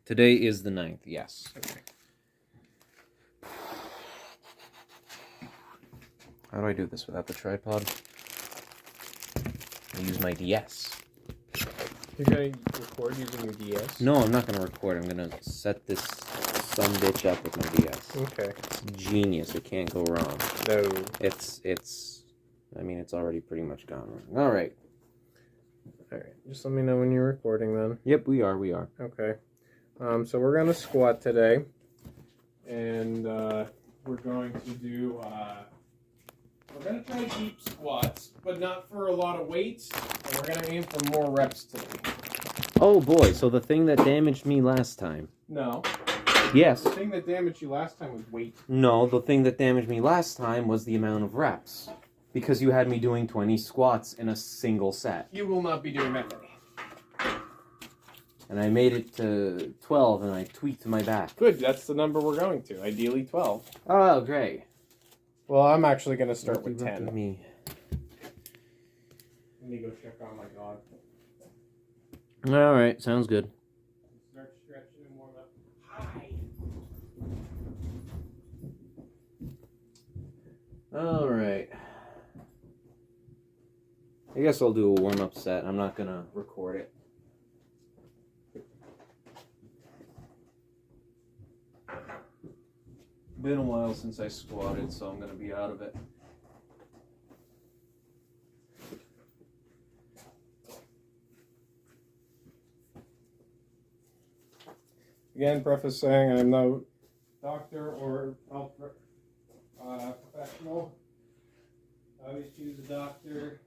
Today is the 9th, yes. Okay. How do I do this without the tripod? I use my DS. You're going to record using your DS? No, I'm not going to record. I'm going to set this sumbitch up with my DS. Okay. It's genius. It can't go wrong. No. I mean, it's already pretty much gone wrong. All right. Just let me know when you're recording then. Yep, we are. Okay. So we're going to squat today. And we're going to do... we're going to try deep squats, but not for a lot of weight. And we're going to aim for more reps today. Oh boy, so the thing that damaged me last time. No. Yes. The thing that damaged you last time was weight. No, the thing that damaged me last time was the amount of reps. Because you had me doing 20 squats in a single set. You will not be doing that many. And I made it to 12 and I tweaked my back. Good, that's the number we're going to. Ideally 12. Oh, great. Well, I'm actually going to start with 10. Let me go check on my dog. All right, sounds good. Start stretching and warm up. Hi. All right. I guess I'll do a warm-up set. I'm not going to record it. Been a while since I squatted, so I'm going to be out of it. Again, preface saying I'm no doctor or health professional. Always choose a doctor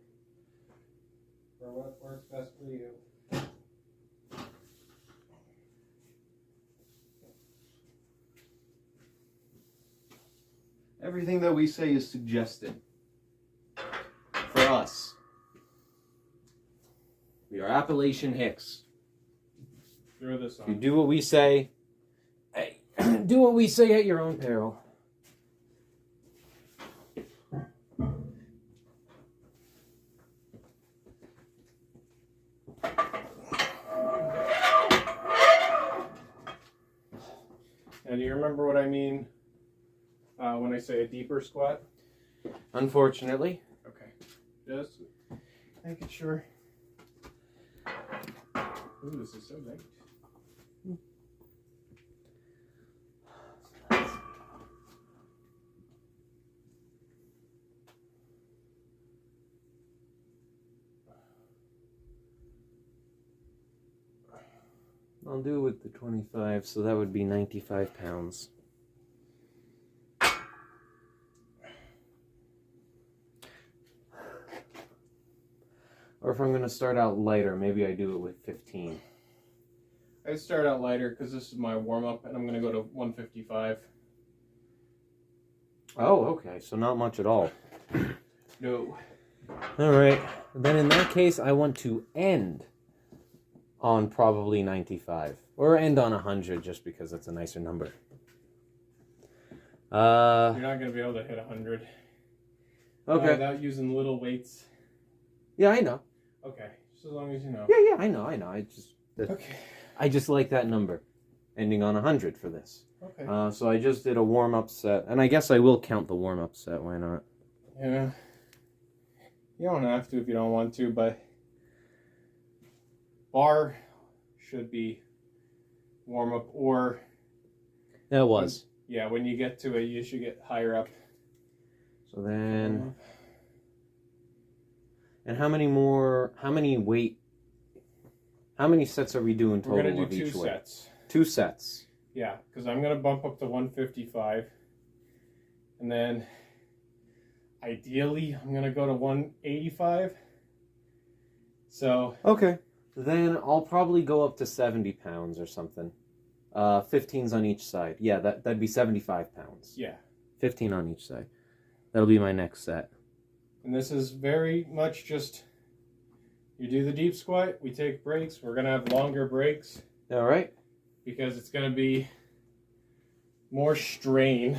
for what works best for you. Everything that we say is suggested. For us. We are Appalachian Hicks. Throw this If you on. do what we say, hey, do what we say at your own peril. Now, do you remember what I mean when I say a deeper squat? Unfortunately. Okay. Just making sure. Ooh, this is so light. I'll do it with the 25, so that would be 95 pounds. Or if I'm going to start out lighter, maybe I do it with 15. I start out lighter because this is my warm-up, and I'm going to go to 155. Oh, okay, so not much at all. No. Alright, then in that case, I want to end on probably 95. Or end on 100, just because that's a nicer number. You're not going to be able to hit 100. Okay. Without using little weights. Yeah, I know. Okay, just as long as you know. Yeah, I know. Okay. I just like that number, ending on 100 for this. Okay. So I just did a warm-up set, and I guess I will count the warm-up set. Why not? Yeah. You don't have to if you don't want to, but bar should be warm-up, or That was. yeah, when you get to it, you should get higher up. So then, and how many sets are we doing total? We're going to of do each 2 weight? sets. 2 sets. Yeah, because I'm going to bump up to 155. And then, ideally, I'm going to go to 185. So... Okay. Then I'll probably go up to 70 pounds or something. 15s on each side. Yeah, that'd be 75 pounds. Yeah. 15 on each side. That'll be my next set. And this is very much just... You do the deep squat, we take breaks. We're going to have longer breaks. All right. Because it's going to be more strain.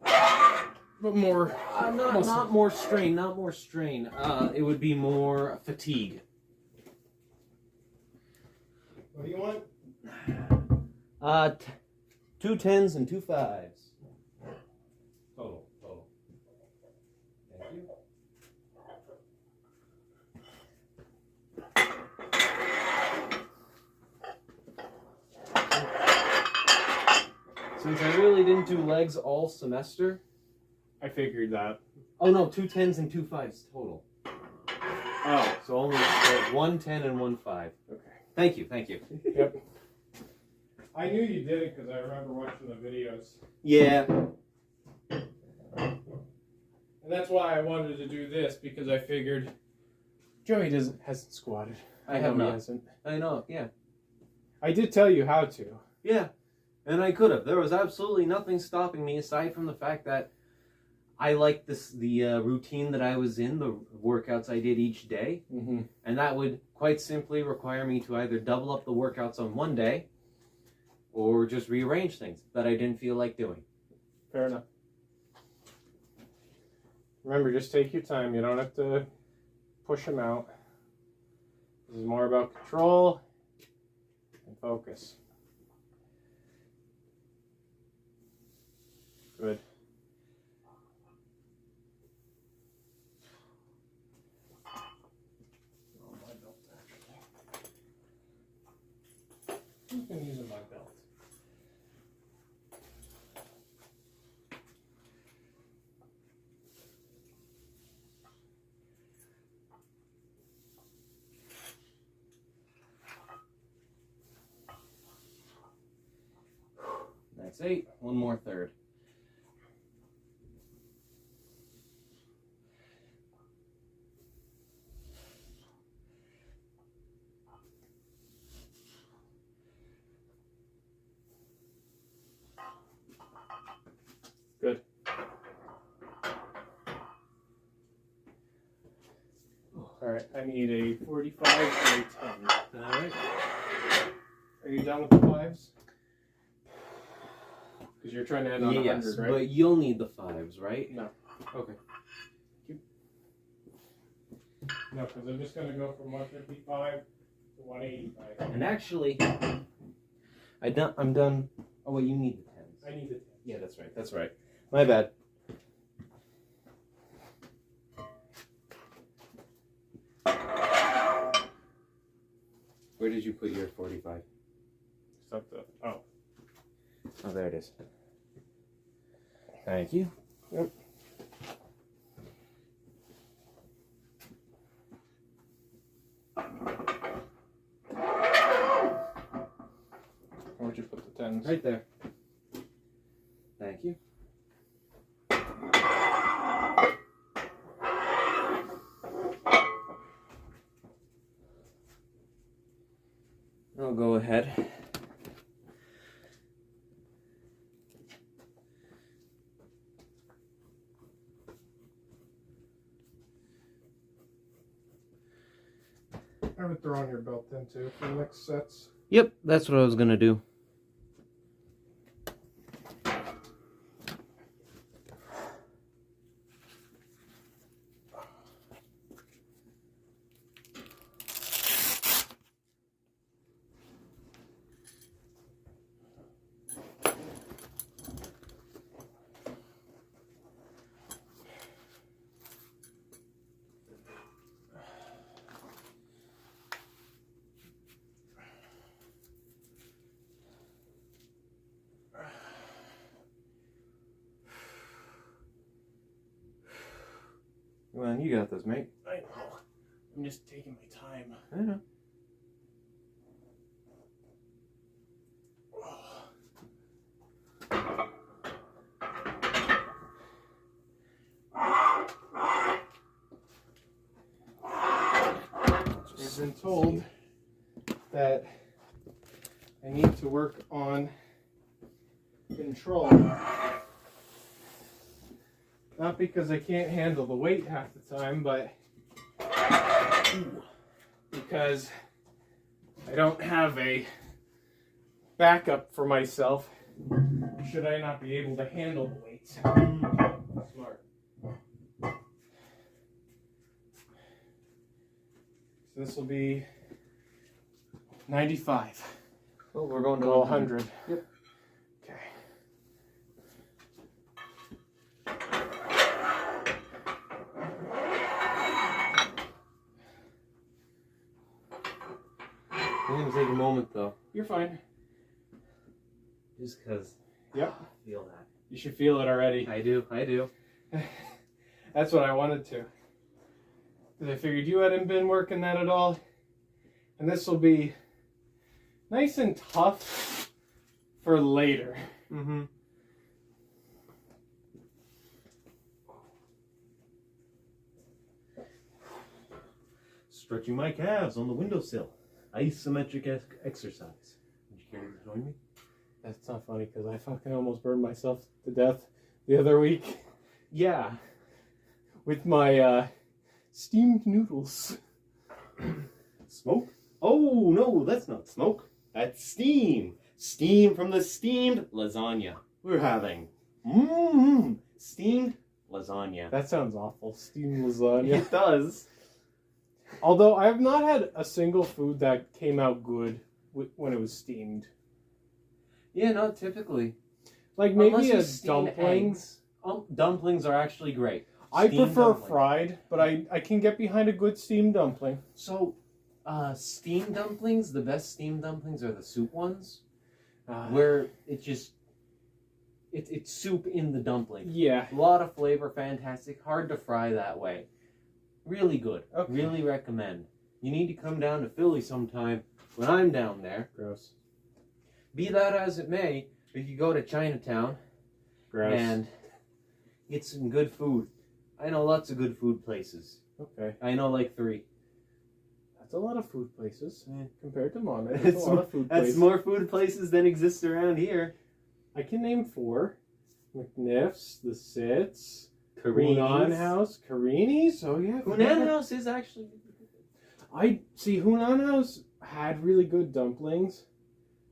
But more... not more strain, not more strain. It would be more fatigue. What do you want? 2 10s and 2 5s. Total. Thank you. Since I really didn't do legs all semester. I figured that. Oh no, 2 10s and 2 5s total. Oh. So only 1 10 and 1 5. Okay. Thank you. Yep. I knew you did it because I remember watching the videos. Yeah. And that's why I wanted to do this, because I figured Joey hasn't squatted. I have know not. He hasn't. I know, yeah. I did tell you how to. Yeah. And I could have. There was absolutely nothing stopping me aside from the fact that I liked the routine that I was in, the workouts I did each day. Mm-hmm. And that would quite simply require me to either double up the workouts on one day or just rearrange things that I didn't feel like doing. Fair enough. Remember, just take your time. You don't have to push them out. This is more about control and focus. Good. Oh, my belt, actually. I've been using my belt. That's 8. One more third. Good. All right, I need a 45 and a 10. All right. Are you done with the 5s? Because you're trying to end on 100, Yes, right? but you'll need the 5s, right? No. Okay. No, because I'm just going to go from 155 to 185. And actually, I'm done. Oh, wait, you need the 10s. I need the 10. Yeah, that's right. My bad. Where did you put your 45? Stop the. Oh. Oh, there it is. Thank you. Yep. Where'd you put the 10s? Right there. Thank you. I'll go ahead. I would throw on your belt then too for the next sets. Yep, that's what I was gonna do. Well, you got this, mate. I know. I'm just taking my time. I know. I've been told that I need to work on control. Not because I can't handle the weight half the time, but because I don't have a backup for myself should I not be able to handle the weights. Smart. So this will be 95. Well, we're going to Go 100. Yep. Okay. I'm gonna take a moment though, You're fine. just because. Yep. I feel that. You should feel it already. I do. That's what I wanted to. Because I figured you hadn't been working that at all. And this will be nice and tough for later. Mm-hmm. Stretching my calves on the windowsill. Isometric exercise. Would you care to join me? That's not funny because I fucking almost burned myself to death the other week. Yeah. With my steamed noodles. Smoke? Oh, no, that's not smoke. That's steam. Steam from the steamed lasagna. We're having steamed lasagna. That sounds awful. Steamed lasagna. It does. Although I have not had a single food that came out good when it was steamed. Yeah, not typically. Like maybe a dumpling. Dumplings are actually great. I prefer dumpling. fried, but I can get behind a good steamed dumpling. So, steamed dumplings, the best steamed dumplings are the soup ones, where it just, it's soup in the dumpling. Yeah. A lot of flavor, fantastic, hard to fry that way. Really good. Okay. Really recommend. You need to come down to Philly sometime when I'm down there. Gross. Be that as it may, we could go to Chinatown Gross. and get some good food. I know lots of good food places. Okay. I know like 3. That's a lot of food places. Yeah. Compared to Monmouth, that's a lot of food That's places. more food places than exist around here. I can name 4. McNiff's, The Sits, Carini's. Hunan House, Carini's. Oh yeah. Hunan House is actually... I see. Hunan House had really good dumplings.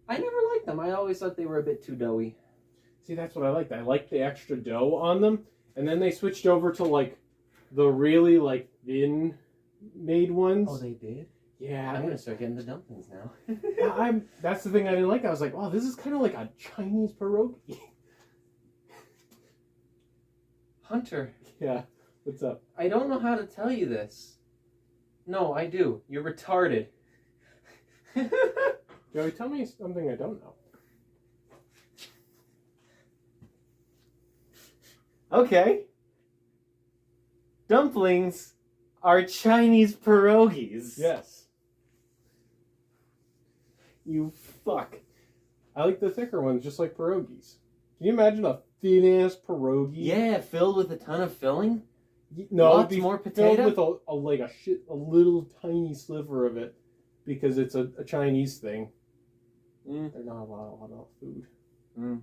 I never liked them. I always thought they were a bit too doughy. See, that's what I liked. I liked the extra dough on them, and then they switched over to like the really like thin made ones. Oh, they did? Yeah. I'm gonna start getting the dumplings now. That's the thing I didn't like. I was like, oh, this is kind of like a Chinese pierogi. Hunter, Yeah. What's up? I don't know how to tell you this. No, I do. You're retarded. Joey, tell me something I don't know. Okay. Dumplings are Chinese pierogies. Yes. You fuck. I like the thicker ones, just like pierogies. Can you imagine a thin-ass pierogi? Yeah, filled with a ton of filling. No, Lots it'd be more filled potato? with a little tiny sliver of it, because it's a Chinese thing. Mm. They're not a lot of food. Mm.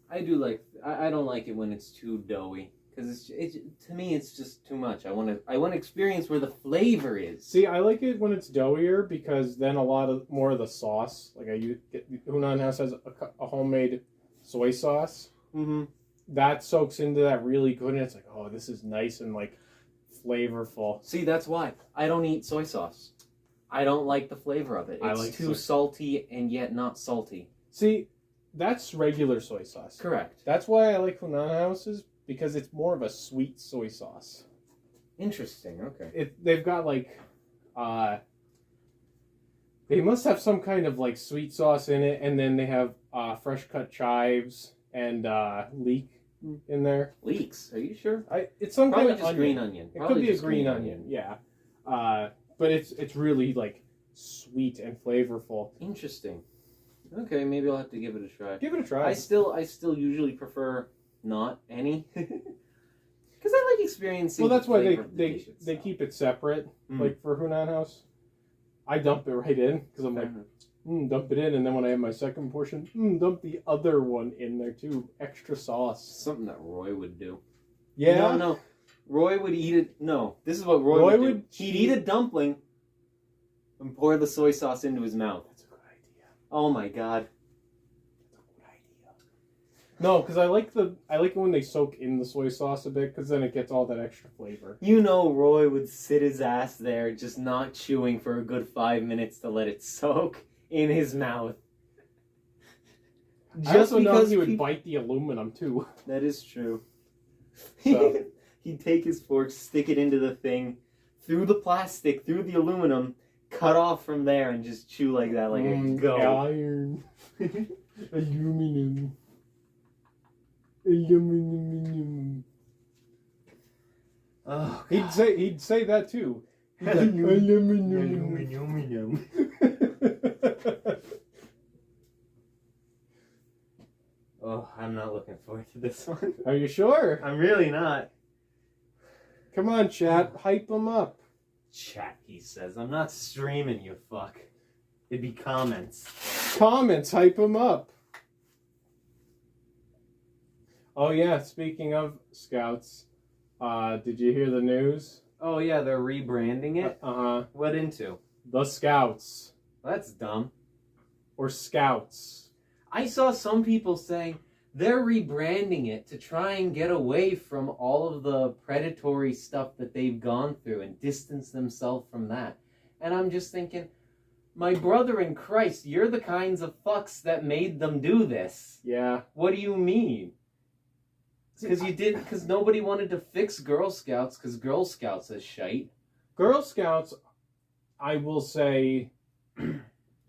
I do like. I don't like it when it's too doughy because it's to me it's just too much. I want to experience where the flavor is. See, I like it when it's doughier because then a lot of more of the sauce. Like Hunan House has a homemade soy sauce. Mm-hmm. That soaks into that really good, and it's like, oh, this is nice and like flavorful. See, that's why I don't eat soy sauce. I don't like the flavor of it. I It's like too salty and yet not salty. See, that's regular soy sauce. Correct. That's why I like Hunan Houses, because it's more of a sweet soy sauce. Interesting. Okay. They've got like, they must have some kind of like sweet sauce in it, and then they have fresh cut chives and leek in there. Leeks. Are you sure? It's some Probably kind of just onion. green onion. It Probably could be a just green onion, yeah. But it's really like sweet and flavorful. Interesting. Okay, maybe I'll have to give it a try. Give it a try. I still usually prefer not any, because I like experiencing. Well, that's why the flavor of the they dish itself. keep it separate. Mm. Like for Hunan House, I dump it right in because I'm like, dump it in, and then when I have my second portion, dump the other one in there too. Extra sauce. Something that Roy would do. Yeah. No. Roy would eat it. No, this is what Roy would do. He'd eat a dumpling and pour the soy sauce into his mouth. That's a good idea. Oh my god. That's a good idea. No, because I like it when they soak in the soy sauce a bit, because then it gets all that extra flavor. You know, Roy would sit his ass there, just not chewing for a good 5 minutes to let it soak in his mouth. I also know he would bite the aluminum too. That is true. So. He'd take his fork, stick it into the thing, through the plastic, through the aluminum, cut off from there, and just chew like that, like a goat. Iron. Aluminum. Aluminum. Oh, he'd say that too. Aluminum. Oh, I'm not looking forward to this one. Are you sure? I'm really not. Come on, chat. Hype them up. Chat, he says. I'm not streaming, you fuck. It'd be comments. Comments, hype them up. Oh yeah, speaking of Scouts, did you hear the news? Oh yeah, they're rebranding it? Uh-huh. What into? The Scouts. That's dumb. Or Scouts. I saw some people saying they're rebranding it to try and get away from all of the predatory stuff that they've gone through and distance themselves from that. And I'm just thinking, my brother in Christ, you're the kinds of fucks that made them do this. Yeah. What do you mean? Because nobody wanted to fix Girl Scouts because Girl Scouts is shite. Girl Scouts, I will say,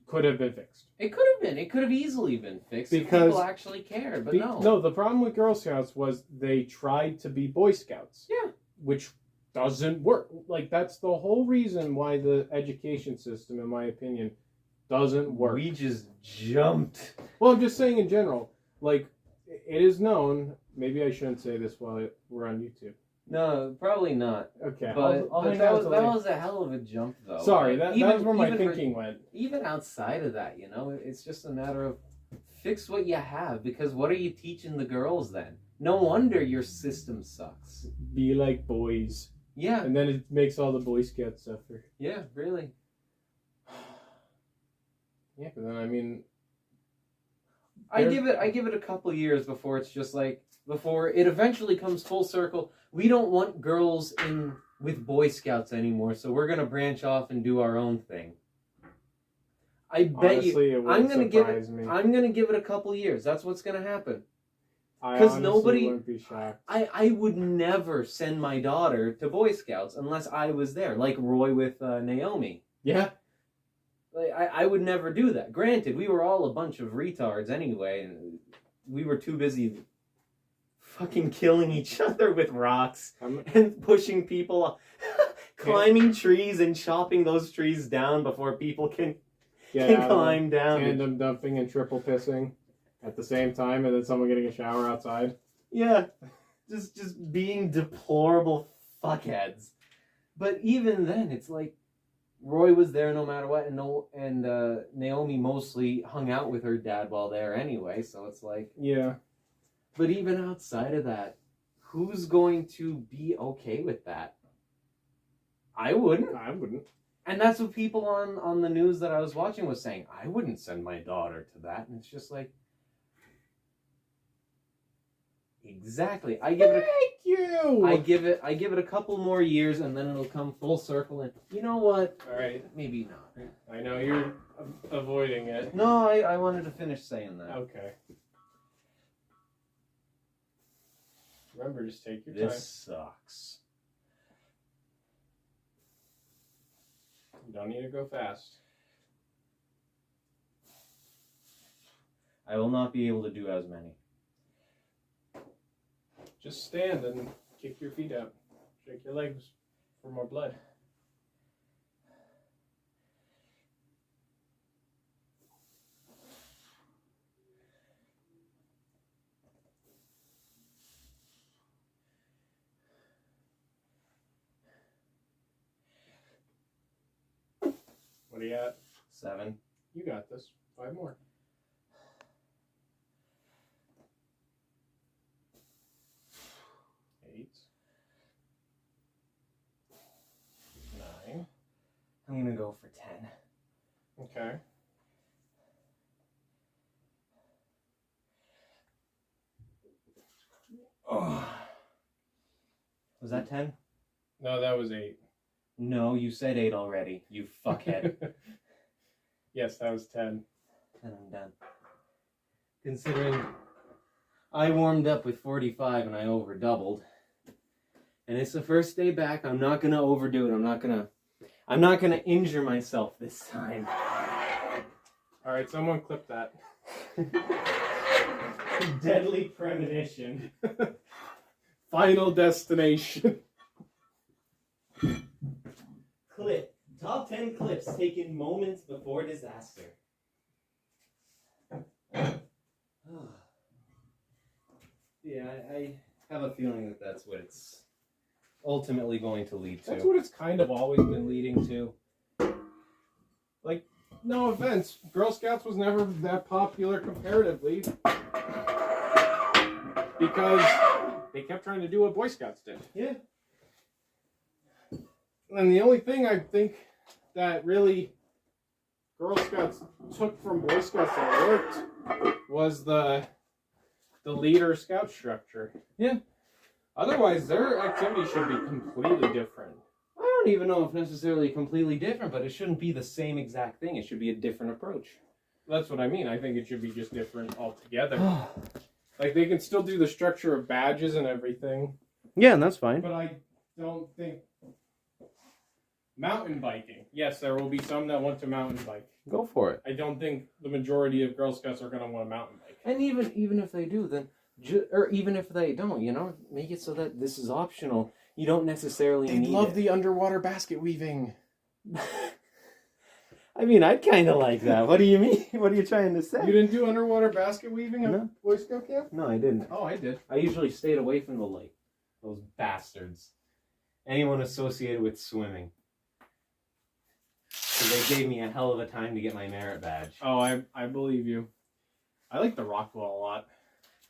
could have been fixed. It could have been. It could have easily been fixed if people actually cared, but no. No, the problem with Girl Scouts was they tried to be Boy Scouts. Yeah. Which doesn't work. Like, that's the whole reason why the education system, in my opinion, doesn't work. We just jumped. Well, I'm just saying in general. Like, it is known, maybe I shouldn't say this while we're on YouTube. No, probably not. Okay. But that was a hell of a jump, though. Sorry, that's where my thinking went. Even outside of that, you know, it's just a matter of fix what you have, because what are you teaching the girls then? No wonder your system sucks. Be like boys. Yeah. And then it makes all the Boy Scouts suffer. Yeah, really. Yeah, but then, I mean... I give it a couple years before it's just like, before it eventually comes full circle. We don't want girls in with Boy Scouts anymore, so we're gonna branch off and do our own thing. I bet Honestly, you. I'm gonna give it a couple years. That's what's gonna happen. Because nobody wouldn't be shocked. I would never send my daughter to Boy Scouts unless I was there, like Roy with Naomi. Yeah. Like, I would never do that. Granted, we were all a bunch of retards anyway, and we were too busy fucking killing each other with rocks and pushing people, climbing trees and chopping those trees down before people can climb down. Tandem dumping and triple pissing at the same time, and then someone getting a shower outside. Yeah, just being deplorable fuckheads. But even then, it's like, Roy was there no matter what, and Naomi mostly hung out with her dad while there anyway, so it's like... Yeah. But even outside of that, who's going to be okay with that? I wouldn't. I wouldn't. And that's what people on the news that I was watching was saying. I wouldn't send my daughter to that. And it's just like... Exactly. I give it a couple more years, and then it'll come full circle. And you know what? All right, maybe not. I know you're avoiding it. No, I wanted to finish saying that. Okay. Remember, just take your time. This sucks. You don't need to go fast. I will not be able to do as many. Just stand and kick your feet out. Shake your legs for more blood. What do you got? 7. You got this. 5 more. 8. 9. I'm gonna go for 10. Okay. Was that 10? No, that was 8. No, you said 8 already, you fuckhead. Yes, that was 10. 10, I'm done. Considering I warmed up with 45 and I over doubled. And it's the first day back, I'm not gonna overdo it. I'm not gonna injure myself this time. Alright, someone clip that. Deadly premonition. Final destination. Clip. Top 10 clips taken moments before disaster. Yeah, I have a feeling that that's what it's ultimately going to lead to. That's what it's kind of always been leading to. Like, no offense, Girl Scouts was never that popular comparatively because they kept trying to do what Boy Scouts did. Yeah. And the only thing I think that really Girl Scouts took from Boy Scouts that worked was the leader scout structure. Yeah. Otherwise, their activity should be completely different. I don't even know if necessarily completely different, but it shouldn't be the same exact thing. It should be a different approach. That's what I mean. I think it should be just different altogether. Like, they can still do the structure of badges and everything. Yeah, and that's fine. But I don't think... Mountain biking. Yes, there will be some that want to mountain bike. Go for it. I don't think the majority of Girl Scouts are going to want to mountain bike. And even if they do, then... or even if they don't, you know? Make it so that this is optional. You don't necessarily need it. the underwater basket weaving. I mean, I'd kind of like that. What do you mean? What are you trying to say? You didn't do underwater basket weaving at No. Boy Scout camp? No, I didn't. Oh, I did. I usually stayed away from the lake. Those bastards. Anyone associated with swimming. So they gave me a hell of a time to get my merit badge. Oh, I believe you. I like the rock wall a lot.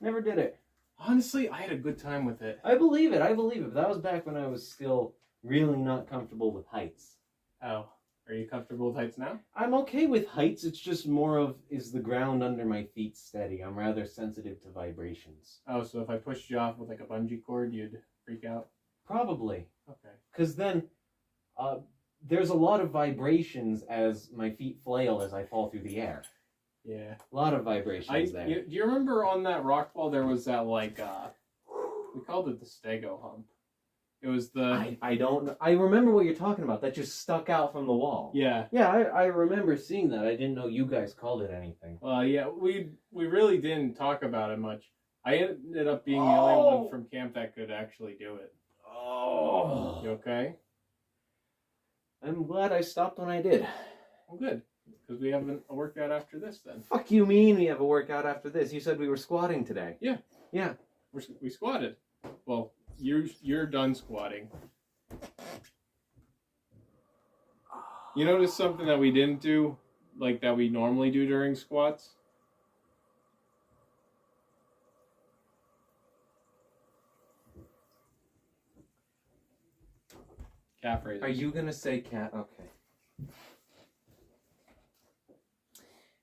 Never did it. Honestly, I had a good time with it. I believe it. But that was back when I was still really not comfortable with heights. Oh, are you comfortable with heights now? I'm okay with heights. It's just more of, is the ground under my feet steady? I'm rather sensitive to vibrations. Oh, so if I pushed you off with like a bungee cord, you'd freak out? Probably. Okay. Because then there's a lot of vibrations as my feet flail as I fall through the air. Yeah. A lot of vibrations there. Do you remember on that rock wall there was that like, we called it the stego hump. It was the... I don't know. I remember what you're talking about. That just stuck out from the wall. Yeah. Yeah, I remember seeing that. I didn't know you guys called it anything. Well, yeah, we really didn't talk about it much. I ended up being the only one from camp that could actually do it. Oh. You okay? I'm glad I stopped when I did. Well, good. Because we have a workout after this then. Fuck you mean we have a workout after this? You said we were squatting today. Yeah. Yeah. We squatted. Well, you're done squatting. You notice something that we didn't do, like that we normally do during squats? Calf raises. Are you going to say cat? Okay.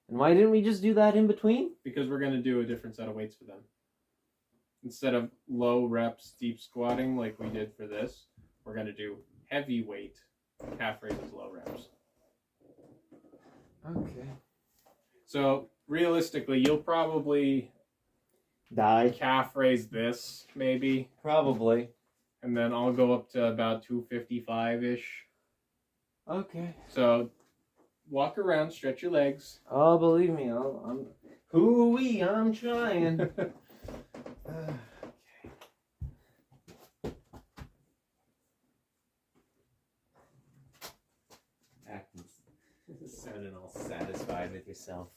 And why didn't we just do that in between? Because we're going to do a different set of weights for them. Instead of low reps, deep squatting like we did for this, we're going to do heavy weight, calf raises, low reps. Okay. So, realistically, you'll probably Die. calf raise this, maybe. Probably. And then I'll go up to about 255-ish. Okay. So, walk around, stretch your legs. Oh, believe me, I'm... Hoo-wee, I'm trying. Okay. Acting, sounding all satisfied with yourself.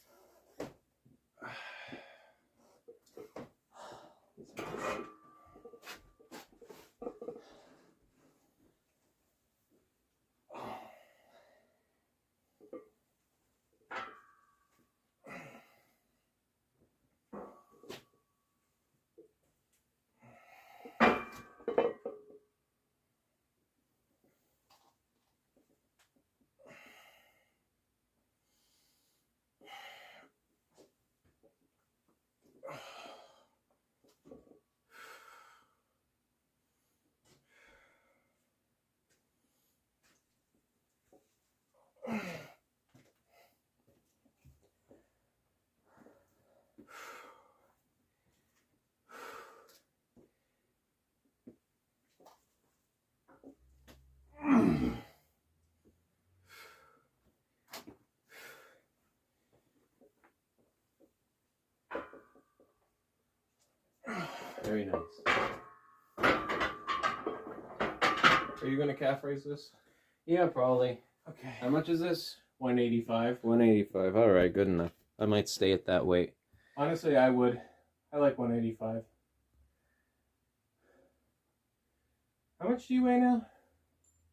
Are you gonna calf raise this? Yeah, probably. Okay. How much is this? 185. 185. All right, good enough. I might stay at that weight. Honestly, I would. I like 185. How much do you weigh now?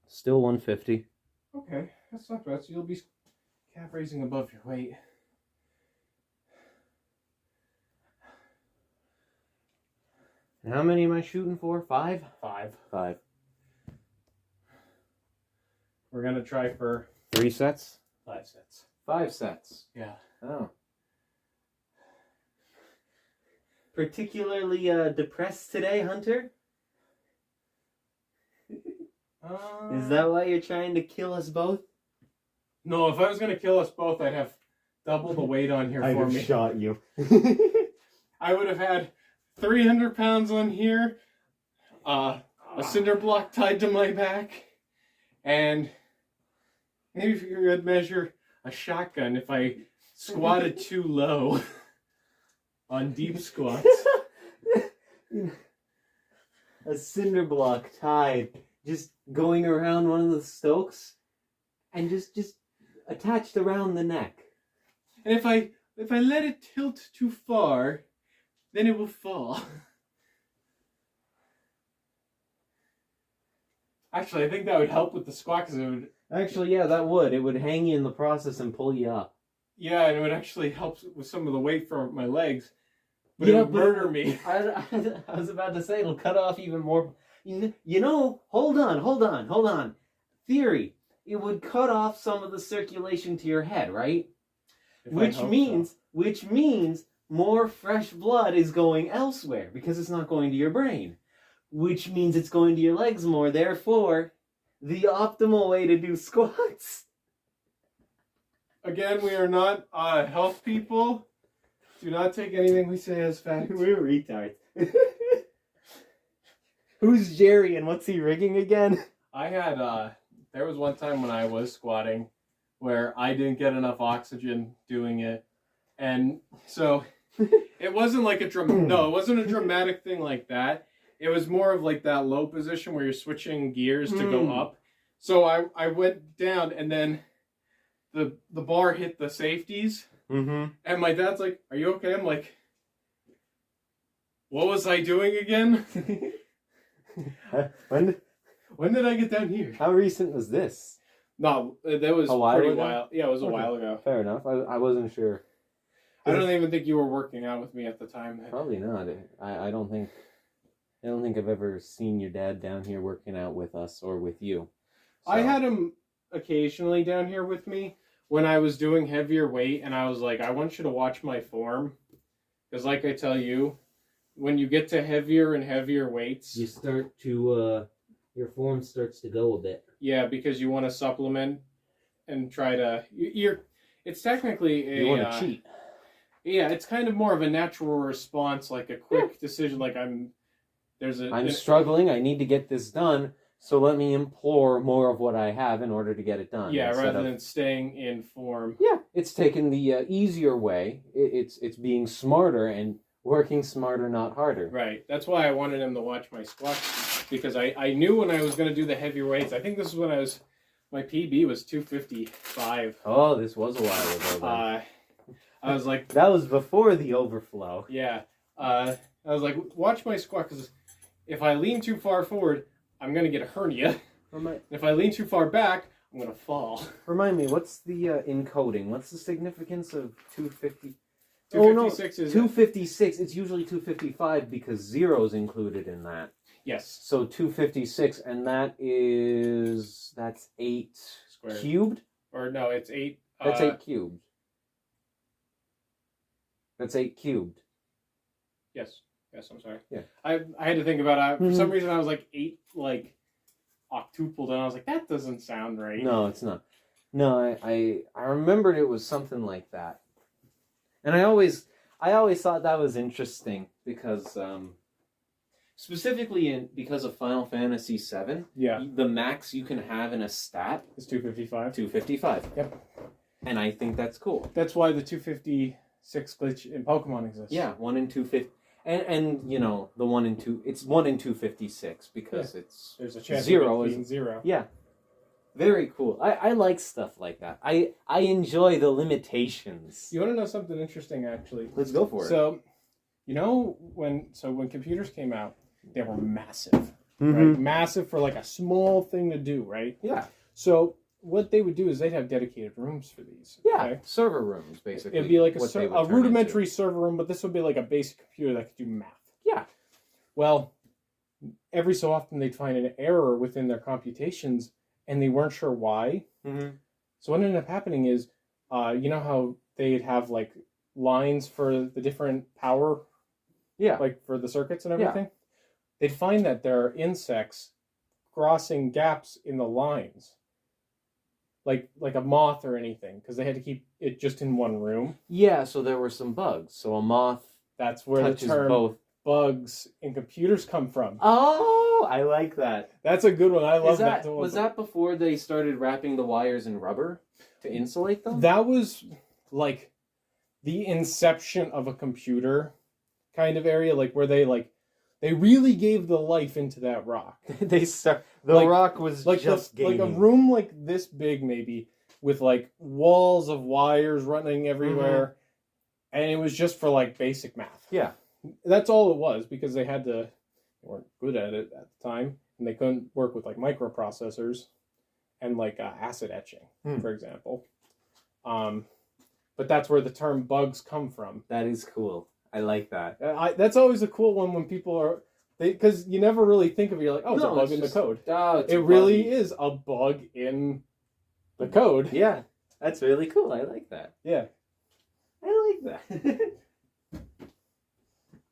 Still 150. Okay, that's not bad. So you'll be calf raising above your weight. And how many am I shooting for? 5? 5. 5. We're gonna try for 3 sets? 5 sets. 5 sets. Yeah. Oh. Particularly depressed today, Hunter? Is that why you're trying to kill us both? No, if I was gonna kill us both, I'd have double the weight on here for me. Shot you. I would have had 300 pounds on here, a cinder block tied to my back, and maybe if you could measure a shotgun if I squatted too low on deep squats. A cinder block tied, just going around one of the stokes, and just attached around the neck. And if I let it tilt too far, then it will fall. Actually, I think that would help with the squat because it would. Actually, yeah, that would. It would hang you in the process and pull you up. Yeah, and it would actually help with some of the weight from my legs. But it would murder me. I was about to say, it'll cut off even more. You know, hold on. Theory. It would cut off some of the circulation to your head, right? Which means more fresh blood is going elsewhere because it's not going to your brain. Which means it's going to your legs more. Therefore, the optimal way to do squats. Again, we are not health people. Do not take anything we say as fact. We're retards. Who's Jerry and what's he rigging again? I had, there was one time when I was squatting where I didn't get enough oxygen doing it. And so it wasn't like it wasn't a dramatic thing like that. It was more of like that low position where you're switching gears to go up. So I went down and then the bar hit the safeties. Mm-hmm. And my dad's like, "Are you okay?" I'm like, "What was I doing again?" When did I get down here? How recent was this? No, that was a while pretty ago? while. Yeah, it was a while ago. Fair enough. I wasn't sure. I don't even think you were working out with me at the time. Probably not. I don't think I've ever seen your dad down here working out with us or with you. So. I had him occasionally down here with me when I was doing heavier weight, and I was like, I want you to watch my form. Because like I tell you, when you get to heavier and heavier weights... You start to, your form starts to go a bit. Yeah, because you want to supplement and try to... It's technically a... You want to cheat. Yeah, it's kind of more of a natural response, like a quick decision, like I'm struggling, I need to get this done, so let me implore more of what I have in order to get it done. Yeah, rather than staying in form. Yeah, it's taking the easier way. It's being smarter and working smarter, not harder. Right. That's why I wanted him to watch my squats, because I knew when I was going to do the heavier weights. I think this is when my PB was 255. Oh, this was a while ago then. I was like... That was before the overflow. Yeah. I was like, watch my squat, because if I lean too far forward, I'm going to get a hernia. If I lean too far back, I'm going to fall. Remind me, what's the encoding? What's the significance of 250? 256 is... 256. It's usually 255 because zero's included in that. Yes. So 256, and that's 8 squared. Cubed? Or no, it's 8... That's 8 cubed. That's 8 cubed. Yes, I'm sorry. Yeah. I had to think about it. For some reason, I was like 8, like, octupled, and I was like, that doesn't sound right. No, it's not. No, I remembered it was something like that. And I always thought that was interesting because, specifically because of Final Fantasy VII, yeah, the max you can have in a stat is 255. 255. Yep. And I think that's cool. That's why the 256 glitch in Pokemon exists. Yeah, 1 in 250. And you know, the 1 in 2, it's 1 in 256 because it's There's a chance zero of it is being 0. yeah. Very cool. I like stuff like that. I enjoy the limitations. You want to know something interesting, actually? Let's go for it. So, you know, when computers came out, they were massive, Mhm. right? Massive for like a small thing to do, right? Yeah. So what they would do is they'd have dedicated rooms for these. Yeah. Okay? Server rooms, basically. It'd be like what they would a turn rudimentary into. server room, but this would be like a basic computer that could do math. Yeah. Well, every so often they'd find an error within their computations, and they weren't sure why. Mm-hmm. So what ended up happening is, you know how they'd have like lines for the different power, Yeah. like for the circuits and everything? They'd find that there are insects crossing gaps in the lines, like a moth or anything, because they had to keep it just in one room. Yeah, so there were some bugs. So a moth That's where the touches term both. bugs in computers come from. Oh, I like that. That's a good one. I love that. that. Was that before they started wrapping the wires in rubber to insulate them? That was like the inception of a computer kind of area, like where they really gave the life into that rock. The Like- rock was Like just like a gaining. room like this big maybe, with like walls of wires running everywhere, and it was just for like basic math. Yeah. That's all it was, because they weren't good at it at the time, and they couldn't work with like microprocessors and like acid etching, for example. But that's where the term bugs come from. That is cool. I like that. That's always a cool one when people are, because you never really think of it. You're like, oh, it's No, a bug it's in just- the code. Oh, it's It really is a bug in the code. Yeah, that's really cool. I like that. Yeah. I like that.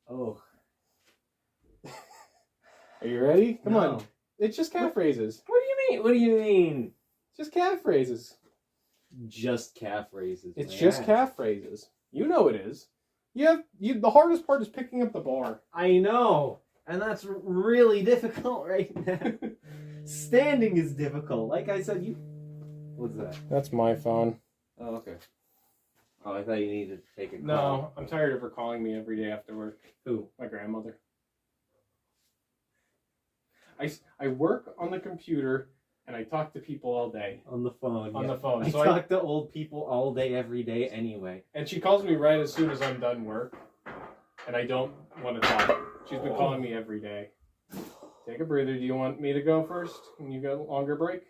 Oh. Are you ready? Come No. on. It's just cat phrases. What do you mean? What do you mean? Just cat phrases. Just calf raises. It's my just ass. cat phrases. You know it is. The hardest part is picking up the bar. I know. And that's really difficult right now. Standing is difficult. Like I said, What's that? That's my phone. Oh, okay. Oh, I thought you needed to take a call. No, I'm tired of her calling me every day after work. Who? My grandmother. I work on the computer and I talk to people all day. On the phone. On yeah. the phone. I So talk to old people all day, every day anyway. And she calls me right as soon as I'm done work. And I don't want to talk. She's been calling me every day. Take a breather. Do you want me to go first? Can you go longer break?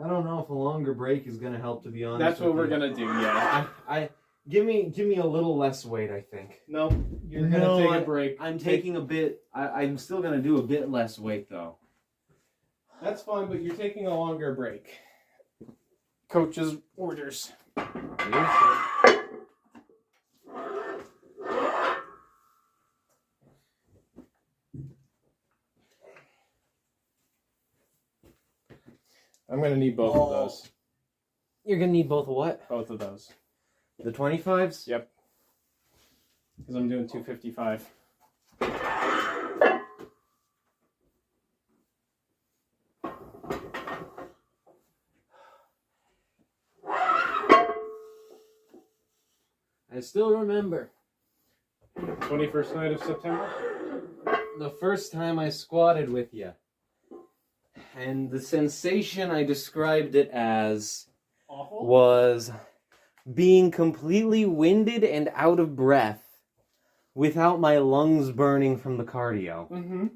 I don't know if a longer break is gonna help, to be honest. That's what with we're you. gonna do, yeah. I give me a little less weight, I think. No, you're gonna take a break. I'm taking a bit. I'm still gonna do a bit less weight though. That's fine, but you're taking a longer break. Coach's orders. I'm gonna need both of those. You're gonna need both of what? Both of those. The 25s? Yep. Because I'm doing 255. I still remember 21st night of September. the first time I squatted with you. And the sensation I described it as Awful. was being completely winded and out of breath without my lungs burning from the cardio. Mm-hmm.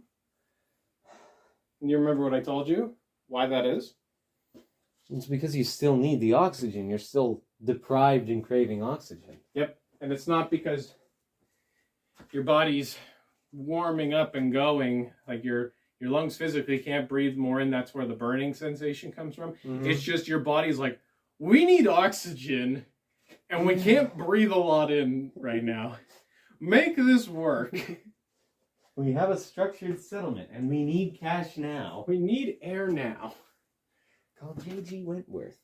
You remember what I told you? Why that is? It's because you still need the oxygen. You're still deprived and craving oxygen. Yep. And it's not because your body's warming up and going, like your lungs physically can't breathe more in. That's where the burning sensation comes from. Mhm. It's just your body's like, we need oxygen and we can't breathe a lot in right now. Make this work. We have a structured settlement and we need cash now. We need air now. Call J.G. Wentworth.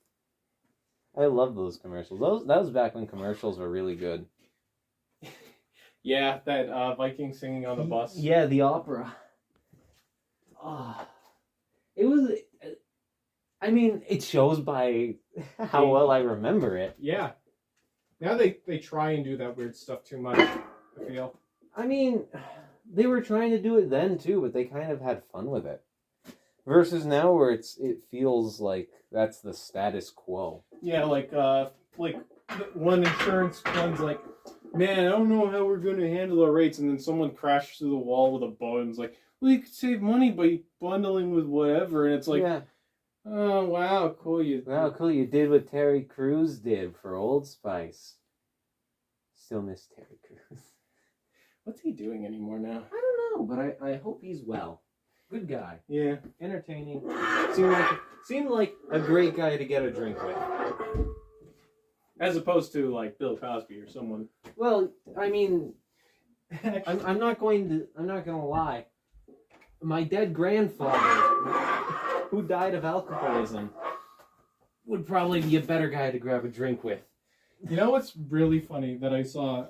I love those commercials. That was back when commercials were really good. Yeah, that Viking singing on the bus. Yeah, the opera. It was. I mean, it shows by how well I remember it. Yeah. Now they try and do that weird stuff too much. I feel. I mean, they were trying to do it then too, but they kind of had fun with it. Versus now, where it feels like that's the status quo. Yeah, like one insurance one's like, man, I don't know how we're going to handle our rates, and then someone crashes through the wall with a boat and is like, well, you could save money by bundling with whatever, and it's like, yeah. Oh, wow, cool. Wow, cool. You did what Terry Crews did for Old Spice. Still miss Terry Crews. What's he doing anymore now? I don't know, but I hope he's well. Good guy. Yeah. Entertaining. Seemed like a great guy to get a drink with. As opposed to, like, Bill Cosby or someone. Well, I mean, I'm not gonna lie. My dead grandfather, who died of alcoholism, would probably be a better guy to grab a drink with. You know what's really funny that I saw?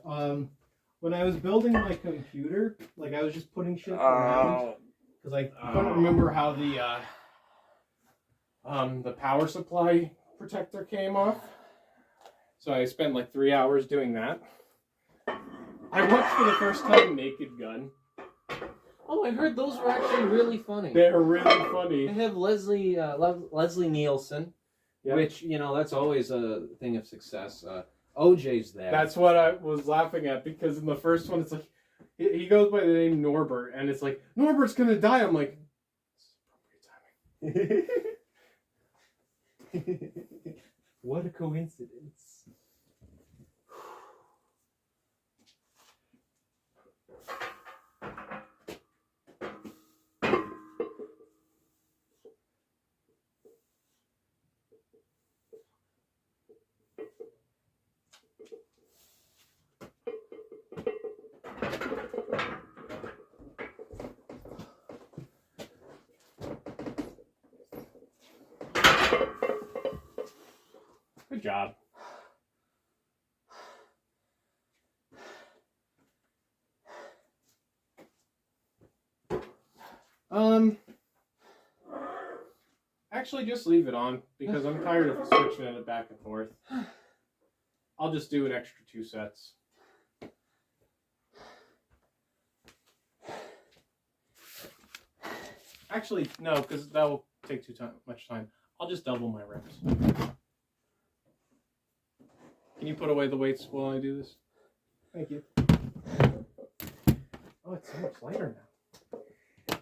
When I was building my computer, like I was just putting shit around because I couldn't remember how the power supply protector came off. So I spent like 3 hours doing that. I watched for the first time Naked Gun. Oh, I heard those were actually really funny. They're really funny. They have Leslie Nielsen, yep. Which, you know, that's always a thing of success. OJ's there. That's what I was laughing at, because in the first one, it's like, he goes by the name Norbert, and it's like, Norbert's gonna die. I'm like, this is appropriate timing. What a coincidence. Good job. Actually, just leave it on, because I'm tired of switching it back and forth. I'll just do an extra 2 sets. Actually, no, because that will take much time. I'll just double my reps. Can you put away the weights while I do this? Thank you. Oh, it's so much lighter now.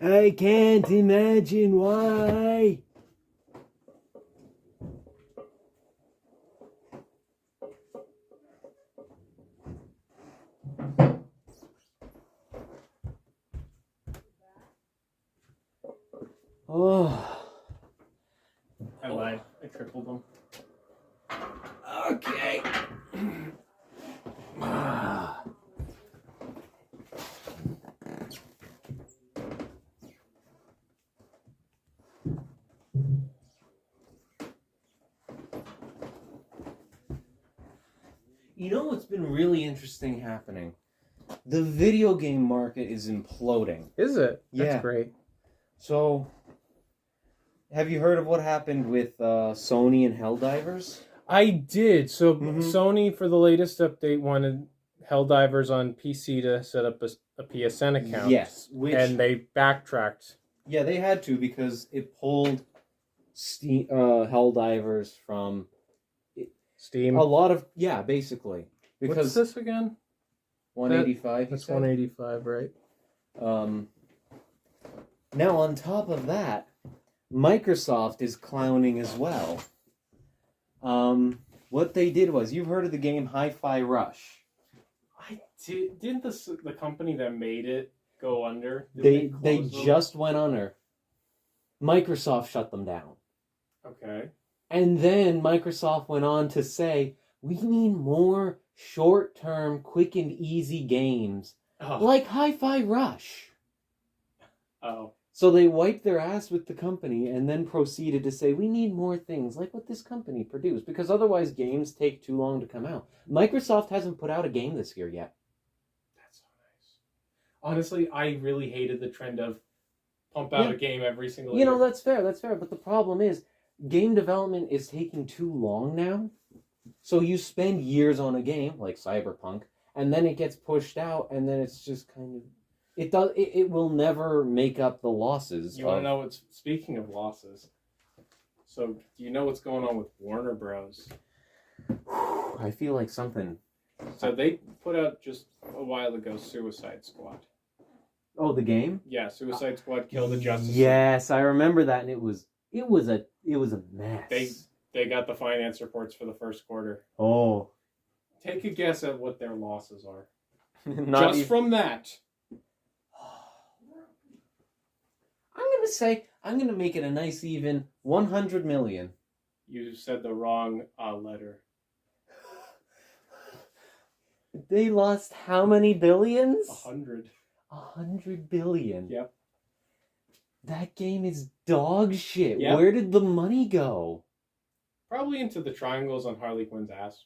I can't imagine why. Oh. I lied. I tripled them. Okay. You know what's been really interesting happening? The video game market is imploding. Is it? Yeah. That's great. So, have you heard of what happened with Sony and Helldivers? I did. So Sony, for the latest update, wanted Helldivers on PC to set up a PSN account. Yes. And they backtracked. Yeah, they had to, because it pulled Helldivers from Steam. a lot of... Yeah, basically. Because what's this again? 185. That's 185, right? Now, on top of that, Microsoft is clowning as well. What they did was, you've heard of the game Hi-Fi Rush. I did. Didn't the company that made it go under? They just went under. Microsoft shut them down. Okay. And then Microsoft went on to say, we need more short-term, quick and easy games. Like Hi-Fi Rush. Oh. So they wiped their ass with the company and then proceeded to say, we need more things like what this company produced, because otherwise games take too long to come out. Microsoft hasn't put out a game this year yet. That's so nice. Honestly, I really hated the trend of pump out a game every single year. You know, that's fair. But the problem is, game development is taking too long now. So you spend years on a game, like Cyberpunk, and then it gets pushed out, and then it's just kind of it will never make up the losses. You want to know what's speaking of losses? So do you know what's going on with Warner Bros? I feel like something. So they put out just a while ago Suicide Squad. Oh, the game? Yeah, Suicide Squad killed the Justice League. Yes, I remember that, and it was a mess. They got the finance reports for the first quarter. Oh. Take a guess at what their losses are. From that. I'm gonna make it a nice even 100 million. You said the wrong letter. They lost how many billions? 100. 100 billion. Yep. That game is dog shit. Yep. Where did the money go? Probably into the triangles on Harley Quinn's ass.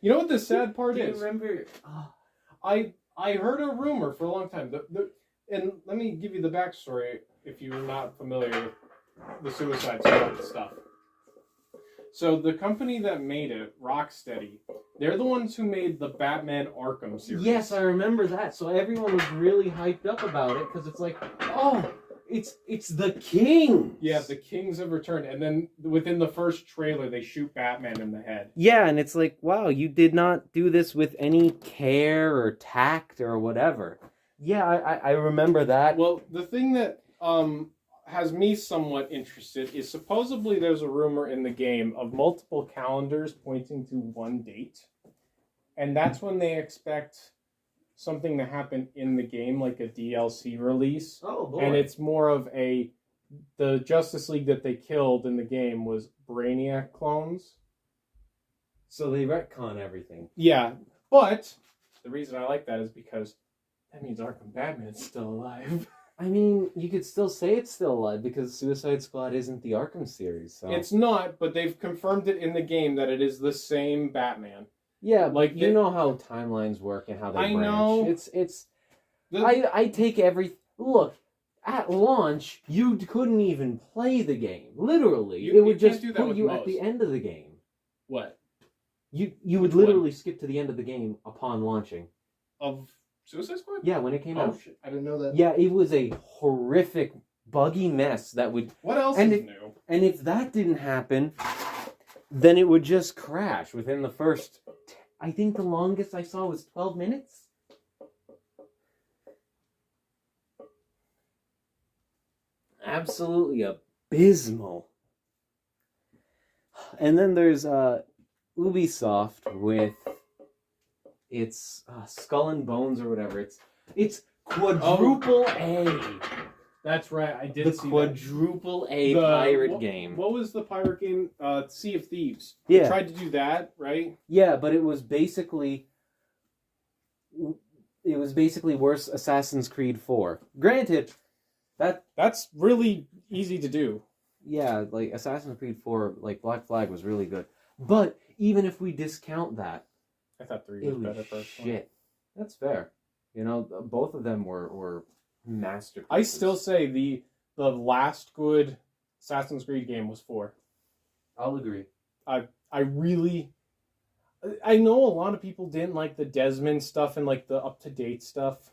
You know what the sad part is? Do you remember? I heard a rumor for a long time. And let me give you the backstory if you're not familiar with the Suicide Squad stuff. So the company that made it, Rocksteady, they're the ones who made the Batman Arkham series. Yes, I remember that. So everyone was really hyped up about it because it's like, oh, it's the Kings. Yeah, the Kings have returned, and then within the first trailer, they shoot Batman in the head. Yeah, and it's like, wow, you did not do this with any care or tact or whatever. Yeah, I remember that. Well, the thing that has me somewhat interested is supposedly there's a rumor in the game of multiple calendars pointing to one date, and that's when they expect something to happen in the game, like a DLC release. Oh, boy. And it's more of the Justice League that they killed in the game was Brainiac clones. So they retcon everything. Yeah, but the reason I like that is because that means Arkham Batman's still alive. I mean, you could still say it's still alive because Suicide Squad isn't the Arkham series. So. It's not, but they've confirmed it in the game that it is the same Batman. Yeah, like you know how timelines work and how they branch. Know. I take every look at launch. You couldn't even play the game. Literally, it would just put you at the end of the game. What? You would literally skip to the end of the game upon launching. Of Suicide Squad? Yeah, when it came out. Oh shit! I didn't know that. Yeah, it was a horrific, buggy mess that would. What else is new? And if that didn't happen, then it would just crash within the first. I think the longest I saw was 12 minutes. Absolutely abysmal. And then there's Ubisoft with its Skull and Bones or whatever. It's quadruple A. That's right. I did see the quadruple A pirate game. What was the pirate game? Sea of Thieves. Yeah. They tried to do that, right? Yeah, but it was basically worse Assassin's Creed 4. Granted, that's really easy to do. Yeah, like Assassin's Creed 4, like Black Flag was really good. But even if we discount that, I thought 3 was better personally. Shit. That's fair. You know, both of them were masterpieces. I still say the last good Assassin's Creed game was 4. I'll agree. I know a lot of people didn't like the Desmond stuff and like the up-to-date stuff.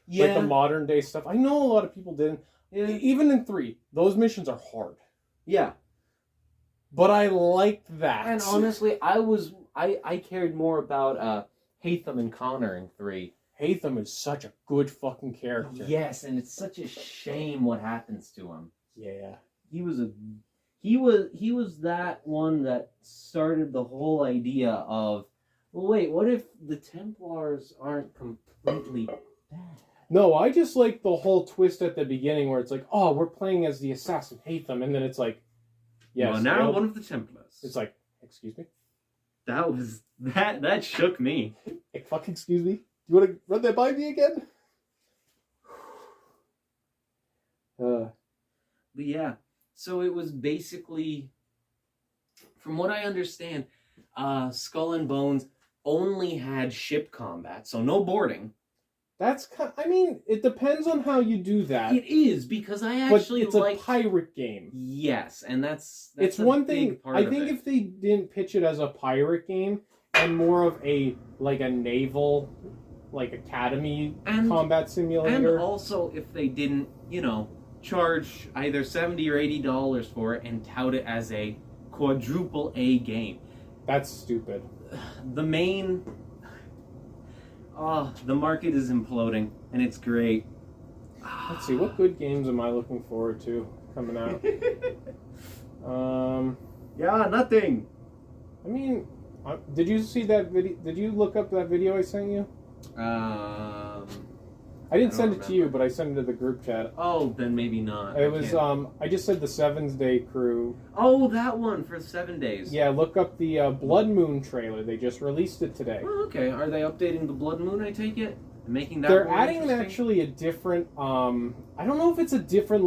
Yeah. Like the modern day stuff. I know a lot of people didn't. Yeah. Even in 3, those missions are hard. Yeah. But I liked that. And honestly, I cared more about Hatham and Connor in 3. Hatham is such a good fucking character. Yes, and it's such a shame what happens to him. Yeah. He was that one that started the whole idea of, well, wait, what if the Templars aren't completely bad? No, I just like the whole twist at the beginning where it's like, oh, we're playing as the assassin Hatham, and then it's like, yes, now one of the Templars. It's like, excuse me? That shook me. Fuck, excuse me? You want to run that by me again? But yeah, so it was basically, from what I understand, Skull and Bones only had ship combat, so no boarding. I mean, it depends on how you do that. It is, because I actually but it's a pirate game. Yes, and that's it's a one big thing. part I of think it. if they didn't pitch it as a pirate game and more of a naval, academy combat simulator, and also if they didn't, charge either $70 or $80 for it and tout it as a quadruple A game. That's stupid. The market is imploding, and it's great. Let's see, what good games am I looking forward to coming out? Yeah, nothing. I mean, did you see that video? Did you look up that video I sent you? I didn't send it to you, but I sent it to the group chat. Oh, then maybe not. It was, I just said the 7 Day Crew. Oh, that one for 7 days. Yeah, look up the Blood Moon trailer. They just released it today. Oh, okay. Are they updating the Blood Moon, I take it? Making that They're more adding actually a different, I don't know if it's a different,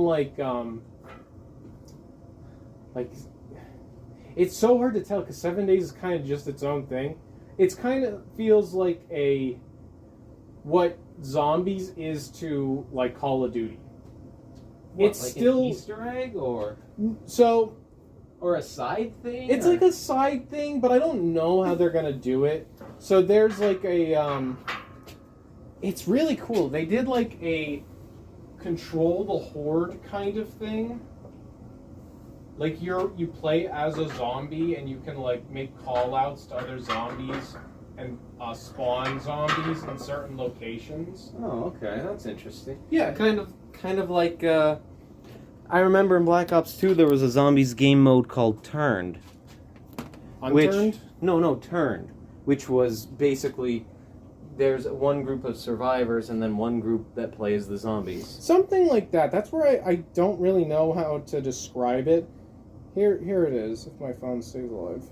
it's so hard to tell because 7 Days is kind of just its own thing. It's kind of feels like what Zombies is to Call of Duty. It's still an Easter egg or a side thing. It's like a side thing, but I don't know how they're gonna do it. So there's it's really cool. They did a control the horde kind of thing. You play as a zombie and you can make call outs to other zombies and spawn zombies in certain locations. Oh, okay, that's interesting. Yeah, kind of like I remember in Black Ops 2 there was a zombies game mode called Turned. Unturned? Turned, which was basically there's one group of survivors and then one group that plays the zombies. Something like that. That's where I don't really know how to describe it. Here it is, if my phone stays alive.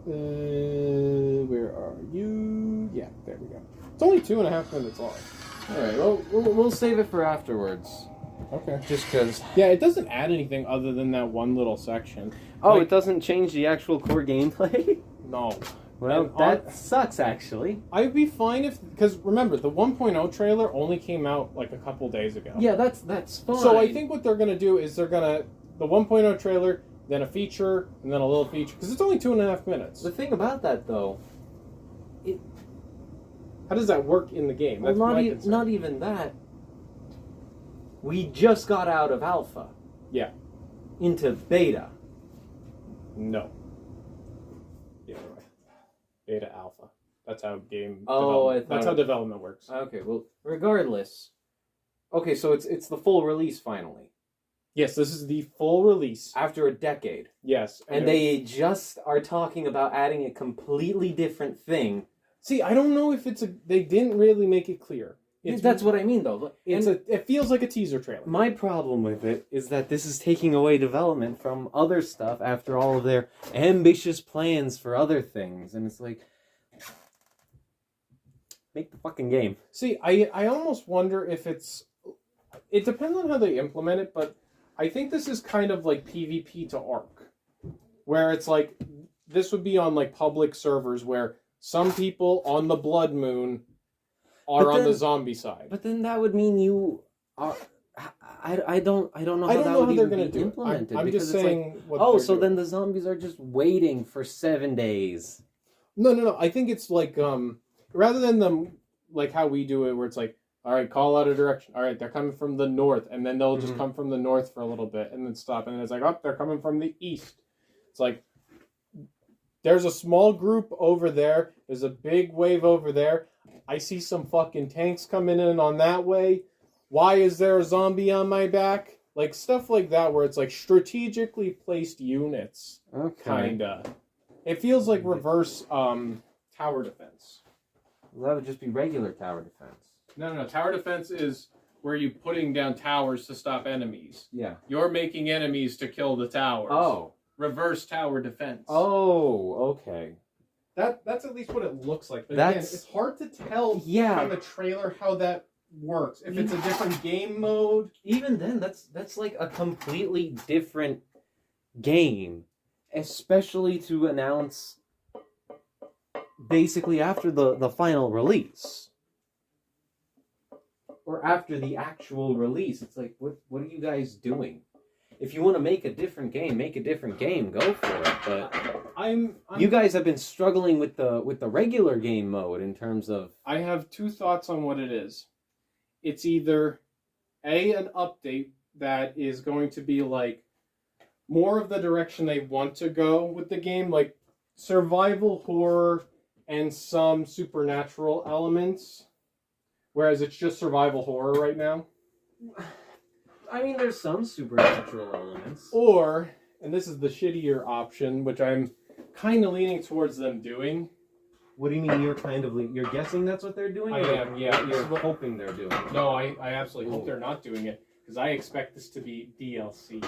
Where are you? Yeah, there we go. It's only 2.5 minutes long. Alright, well, we'll save it for afterwards. Okay. Just because... Yeah, it doesn't add anything other than that one little section. Oh, it doesn't change the actual core gameplay? No. Well, that sucks, actually. I'd be fine if... Because, remember, the 1.0 trailer only came out, a couple days ago. Yeah, that's fine. So I think what they're going to do is they're going to... The 1.0 trailer, then a feature, and then a little feature. Because it's only 2.5 minutes. The thing about that, though... How does that work in the game? That's not even that. We just got out of alpha. Yeah. Into beta. No. Yeah, right. Beta alpha. That's how that's how development works. Okay, well, regardless. Okay, so it's the full release finally. Yes, this is the full release. After a decade. Yes. And they just are talking about adding a completely different thing. See, I don't know if they didn't really make it clear. That's what I mean, though. It feels like a teaser trailer. My problem with it is that this is taking away development from other stuff after all of their ambitious plans for other things. And it's like, make the fucking game. See, I almost wonder if it depends on how they implement it, but I think this is kind of like PvP to Ark, where it's this would be on public servers where some people on the Blood Moon are on the zombie side. But then that would mean you are... I don't know how that would they're even going to be do implemented. I'm just saying then the zombies are just waiting for 7 days. No. I think it's rather than them how we do it, where it's all right, call out a direction. All right, they're coming from the north, and then they'll just come from the north for a little bit, and then stop, and it's oh, they're coming from the east. It's there's a small group over there. There's a big wave over there. I see some fucking tanks coming in on that way. Why is there a zombie on my back? Stuff like that, where it's strategically placed units. Okay. Kinda. It feels like reverse tower defense. Well, that would just be regular tower defense. No. Tower defense is where you're putting down towers to stop enemies. Yeah. You're making enemies to kill the towers. Oh. Reverse tower defense. Oh, okay. That's at least what it looks like. But again, it's hard to tell from the trailer how that works. If it's a different game mode. Even then, that's a completely different game. Especially to announce basically after the final release. or after the actual release. It's like, what are you guys doing? If you want to make a different game, go for it. But you guys have been struggling with the regular game mode in terms of. I have two thoughts on what it is. It's either an update that is going to be like more of the direction they want to go with the game, like survival horror and some supernatural elements, whereas it's just survival horror right now. I mean, there's some supernatural elements. Or, and this is the shittier option, which I'm kind of leaning towards them doing. What do you mean you're guessing that's what they're doing? I am, yeah. You're hoping they're doing it. No, I absolutely hope they're not doing it, because I expect this to be DLC.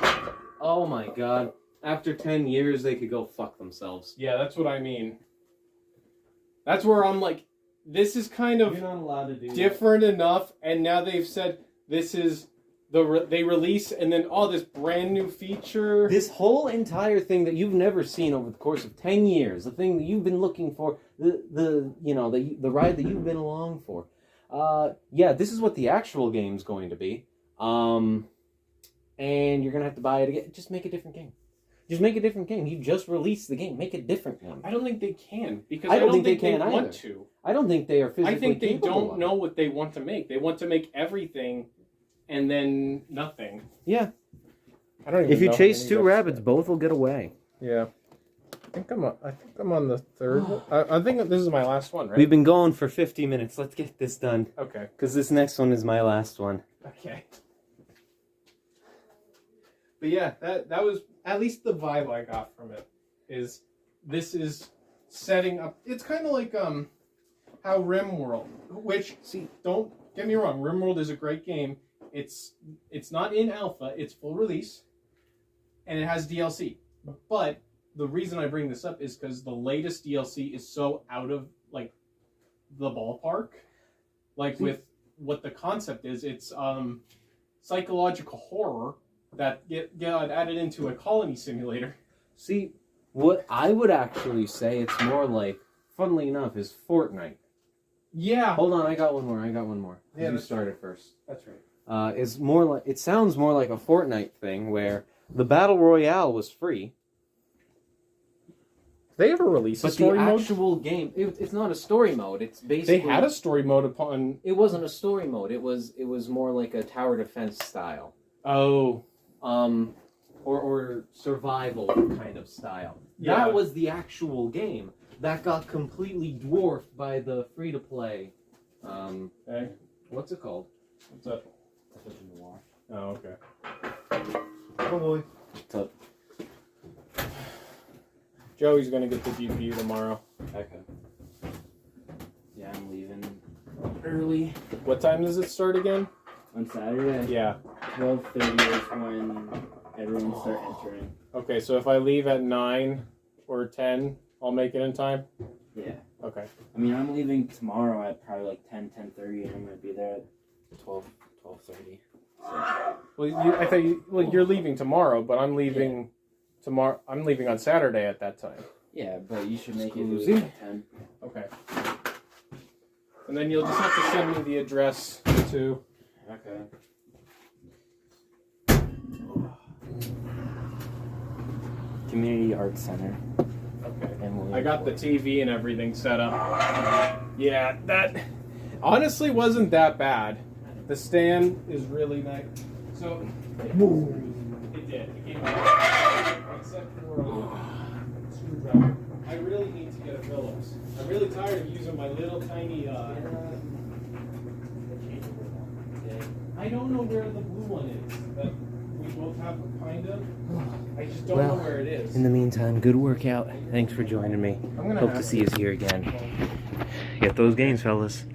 Oh my god. After 10 years, they could go fuck themselves. Yeah, that's what I mean. That's where I'm like, this is kind of You're not allowed to do different enough, and now they've said this is they release, and then this brand new feature. This whole entire thing that you've never seen over the course of 10 years, the thing that you've been looking for, the ride that you've been along for. This is what the actual game's going to be. And you're going to have to buy it again. Just make a different game. Just make a different game. You just released the game. Make a different one. I don't think they can, because I don't think they want to. I don't think they are physically I think they capable don't know what they want to make. They want to make everything and then nothing. Yeah. I don't even if you know chase two rabbits, both will get away. Yeah. I think I'm on the third one. I think this is my last one, right? We've been going for 50 minutes. Let's get this done. Okay. Because this next one is my last one. Okay. But yeah, that was at least the vibe I got from it. Is this is setting up? It's kind of like how RimWorld, which don't get me wrong, RimWorld is a great game. It's not in alpha, it's full release, and it has DLC. But the reason I bring this up is because the latest DLC is so out of like the ballpark, like with what the concept is. It's psychological horror that got added into a colony simulator. See, what I would actually say it's more like, funnily enough, is Fortnite. Yeah. Hold on, I got one more. Yeah, you started first. That's right. It sounds more like a Fortnite thing where the Battle Royale was free. They ever released a story mode? But the actual game, it's not a story mode. It's basically... They had a story mode upon... It wasn't a story mode. It was more like a tower defense style. Oh. Or survival kind of style. Yeah. That was the actual game. That got completely dwarfed by the free-to-play... Hey. What's it called? What's up? It's in the wash. Oh, okay. Oh boy. What's up? Joey's gonna get the GPU tomorrow. Okay. Yeah, I'm leaving early. What time does it start again? On Saturday? Yeah. 12:30 is when everyone start entering. Okay, so if I leave at 9 or 10, I'll make it in time? Yeah. Okay. I mean, I'm leaving tomorrow at probably like 10:30, and I'm gonna be there at 12:30. Well, you're leaving tomorrow, but I'm leaving tomorrow. I'm leaving on Saturday at that time. Yeah, but you should make it at 10. Okay. And then you'll just have to send me the address too. Okay. Community Arts Center. Okay. I got the TV and everything set up. Yeah, that honestly wasn't that bad. The stand is really nice. So it did. It came out except for a screwdriver. I really need to get a Phillips. I'm really tired of using my little tiny. I don't know where the blue one is. That we both have, kind of. I just don't know where it is. In the meantime, good workout. Thanks for joining me. Hope to see you here again. Get those gains, fellas.